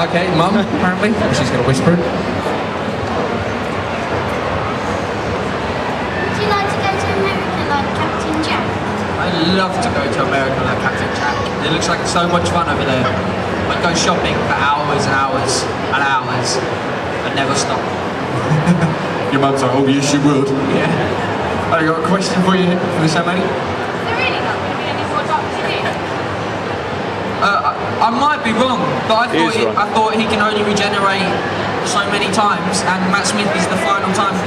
Okay, Mum, apparently. She's going to whisper it. Would you like to go to America like Captain Jack? I'd love to go to America like Captain Jack. It looks like so much fun over there. I'd go shopping for hours and hours and hours and never stop. Your mum's like, oh yes you would. Yeah. I got a question for you for this young lady. Is there really not going to be any more Doctor Who? I might be wrong, but I thought he can only regenerate so many times, and Matt Smith is the final time.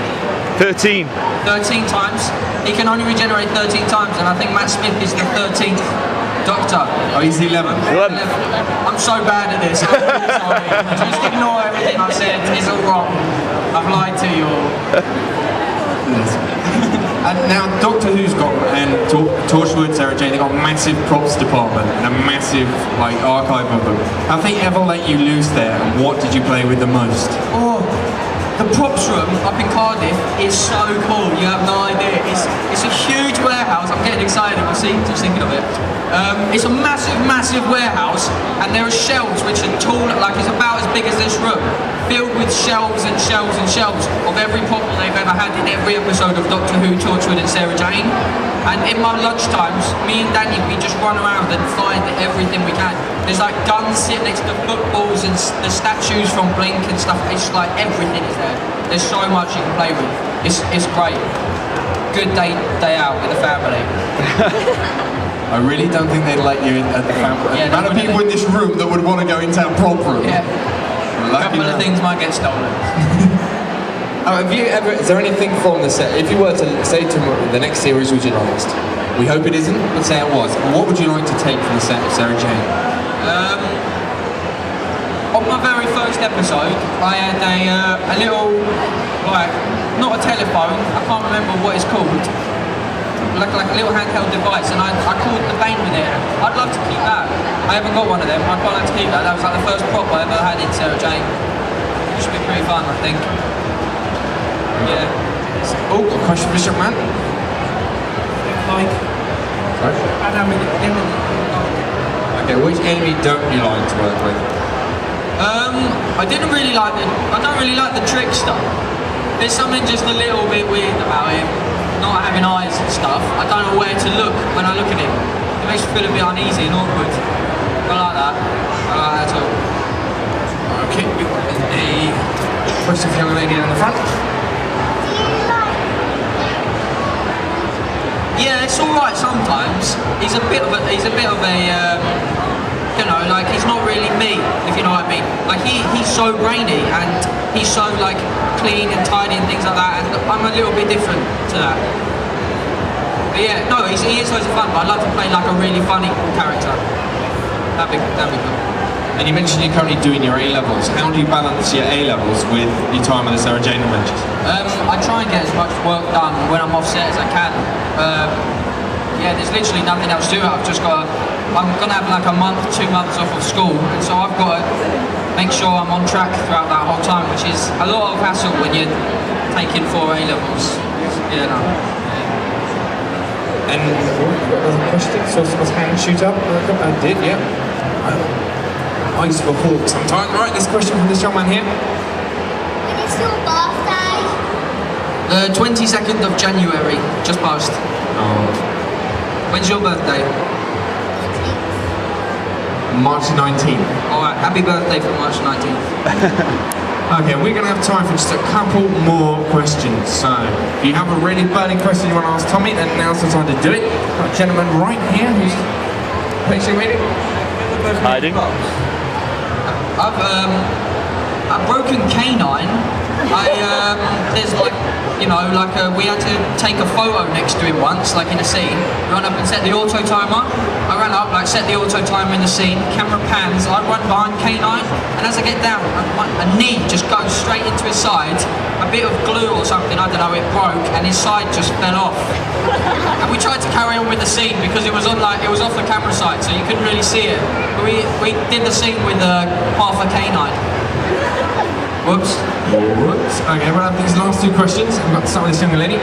13. 13 times. He can only regenerate 13 times, and I think Matt Smith is the 13th Doctor. Oh, he's 11. 11. I'm so bad at this. I'm really sorry. Just ignore everything I said. It's all wrong. I've lied to you all. And now Doctor Who's got, and Torchwood, Sarah Jane, they've got a massive props department and a massive archive of them. Have they ever let you loose there, and what did you play with the most? Oh, the props room up in Cardiff is so cool. You have no idea. It's a huge warehouse. I'm getting excited. Just thinking of it. It's a massive warehouse, and there are shelves which are tall, it's about as big as this room, filled with shelves and shelves and shelves of every prop they've ever had in every episode of Doctor Who, Torchwood and Sarah Jane. And in my lunch times, me and Daniel, we just run around and find everything we can. There's guns sitting next to footballs and the statues from Blink and stuff. It's everything is there. There's so much you can play with. It's great. Good day out with the family. I really don't think they'd let you in at the family. Yeah, the amount of people in this room that would want to go into that prop room. Yeah. A couple of things might get stolen. Is there anything from the set, if you were to say to the next series was your last, we hope it isn't, but say it was, what would you like to take from the set of Sarah Jane? On my very first episode, I had a little, not a telephone, I can't remember what it's called, like a little handheld device, and I called the Bane with it. I'd love to keep that. I haven't got one of them. I'd quite like to keep that. That was the first prop I ever had in Sarah Jane. It should be pretty fun, I think. Yeah. Oh, a question for this young man? Okay, which enemy don't you like to work with? I don't really like the trick stuff. There's something just a little bit weird about him. Not having eyes and stuff. I don't know where to look when I look at him. It makes me feel a bit uneasy and awkward. I like that. I like that at all. Okay, we've got a question for the young lady in the front. Do you like Yeah, it's alright sometimes. He's a bit of a he's not really me, if you know what I mean. He's so brainy and he's so clean and tidy and things like that, and I'm a little bit different to that. But yeah, no, he is loads of fun, but I'd like to play a really funny character. That'd be cool. And you mentioned you're currently doing your A-levels. How do you balance your A-levels with your time on the Sarah Jane Adventures? I try and get as much work done when I'm off set as I can. Yeah, there's literally nothing else to it. I'm going to have a month, 2 months off of school, and so I've got to make sure I'm on track throughout that whole time, which is a lot of hassle when you're taking 4 A-levels. Yeah, no. And another question, saw someone's hand shoot up. I did, yeah. I used to hawk sometimes. Right, this question from this young man here. when it's your birthday? The 22nd of January, just passed. Oh. When's your birthday? March 19th. Alright, happy birthday for March 19th. Okay, we're going to have time for just a couple more questions. So, if you have a really burning question you want to ask Tommy, then now's the time to do it. Got a gentleman right here who's patiently waiting. Hiding. I've a broken canine. There's we had to take a photo next to him once, in a scene. We ran up and set the auto timer. I ran up, set the auto timer in the scene. Camera pans. I run behind canine, and as I get down, a knee just goes straight into his side. A bit of glue or something, I don't know, it broke, and his side just fell off. And we tried to carry on with the scene because it was on it was off the camera side, so you couldn't really see it. But we did the scene with half a canine. Whoops. Okay, we'll have these last 2 questions. I'm about to start with this young lady.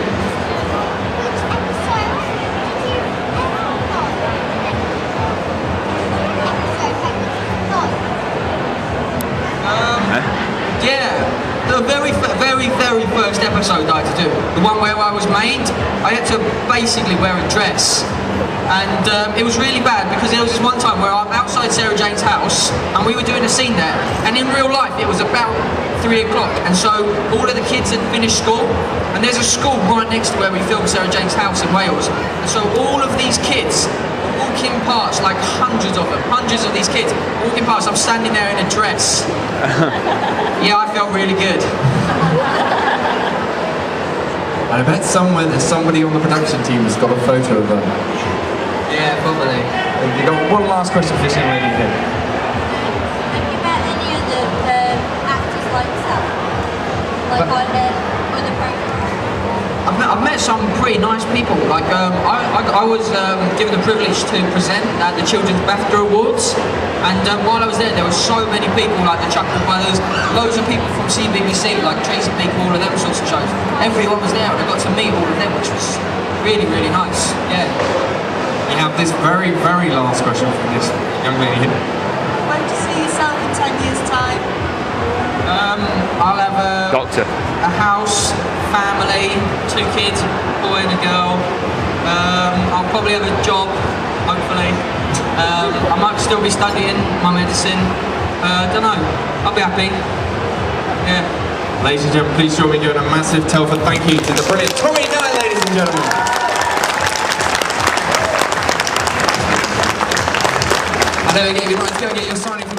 very first episode I had to do, the one where I was made, I had to basically wear a dress. And it was really bad because there was this one time where I'm outside Sarah Jane's house and we were doing a scene there, and in real life it was about 3 o'clock, and so all of the kids had finished school, and there's a school right next to where we filmed Sarah Jane's house in Wales, and so all of these kids were walking past, like hundreds of them, hundreds of these kids walking past. I'm standing there in a dress. Yeah, I felt really good. And I bet somewhere there's somebody on the production team that's got a photo of them. Yeah, probably. You got one last question for this young lady here. Have you met any other actors like yourself? Like on other programs? I've met some pretty nice people. Like I was given the privilege to present at the Children's BAFTA Awards, and while I was there were so many people, like the Chuckle Brothers, loads of people from CBBC, like Tracy Beak, all of them sorts of shows. Everyone was there, and I got to meet all of them, which was really nice. Yeah. You have this very last question from this young lady here. Where do you see yourself in 10 years' time? I'll have Doctor. a house, family, 2 kids, a boy and a girl. I'll probably have a job, hopefully. I might still be studying my medicine. Don't know. I'll be happy. Yeah. Ladies and gentlemen, please join me giving a massive Telford thank you to the brilliant Tommy Nye, ladies and gentlemen. And there we go, everyone, let's go get your signing.